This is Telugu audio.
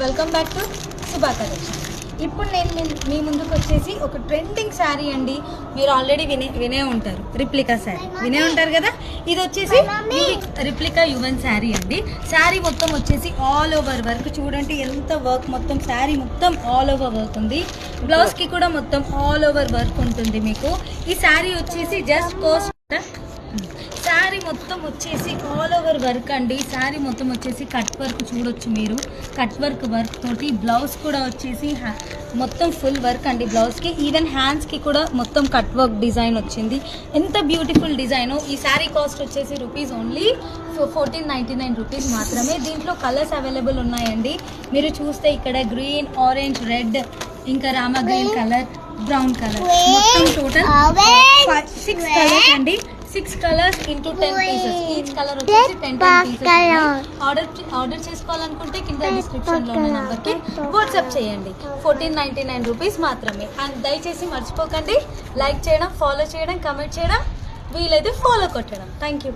Welcome back to Subha collection. ఇప్పుడు నేను మీ ముందుకు వచ్చేసి ఒక ట్రెండింగ్ శారీ అండి. మీరు ఆల్రెడీ వినే ఉంటారు, రిప్లికా శారీ వినే ఉంటారు కదా. ఇది వచ్చేసి రిప్లికా యువన్ శారీ అండి. శారీ మొత్తం వచ్చేసి ఆల్ ఓవర్ వర్క్ చూడండి, ఎంత వర్క్, మొత్తం శారీ మొత్తం ఆల్ ఓవర్ వర్క్ ఉంది. బ్లౌజ్కి కూడా మొత్తం ఆల్ ఓవర్ వర్క్ ఉంటుంది మీకు. ఈ శారీ వచ్చేసి జస్ట్ కాస్ట్ శారీ మొత్తం వచ్చేసి ఆల్ ఓవర్ వర్క్ అండి. శారీ మొత్తం వచ్చేసి కట్ వర్క్ చూడొచ్చు మీరు, కట్ వర్క్ తోటి బ్లౌజ్ కూడా వచ్చేసి మొత్తం ఫుల్ వర్క్ అండి. బ్లౌజ్కి ఈవెన్ హ్యాండ్స్కి కూడా మొత్తం కట్ వర్క్ డిజైన్ వచ్చింది. ఎంత బ్యూటిఫుల్ డిజైన్. ఈ శారీ కాస్ట్ వచ్చేసి రూపీస్ ఓన్లీ 1499 రూపీస్ మాత్రమే. దీంట్లో కలర్స్ అవైలబుల్ ఉన్నాయండి. మీరు చూస్తే ఇక్కడ గ్రీన్, ఆరెంజ్, రెడ్, ఇంకా Rama green colour, brown colour, మొత్తం టోటల్ 6 కలర్స్ అండి. 6 colours into 10 pieces. Each colour వచ్చేసి 10 పీసెస్. ఆర్డర్ చేసుకోవాలనుకుంటే కింద డిస్క్రిప్షన్లో ఉన్న నెంబర్కి వాట్సాప్ చేయండి. 1499 రూపీస్ మాత్రమే. అండ్ దయచేసి మర్చిపోకండి లైక్ చేయడం, ఫాలో చేయడం, కమెంట్ చేయడం, వీలైతే ఫాలో కొట్టడం. Thank you.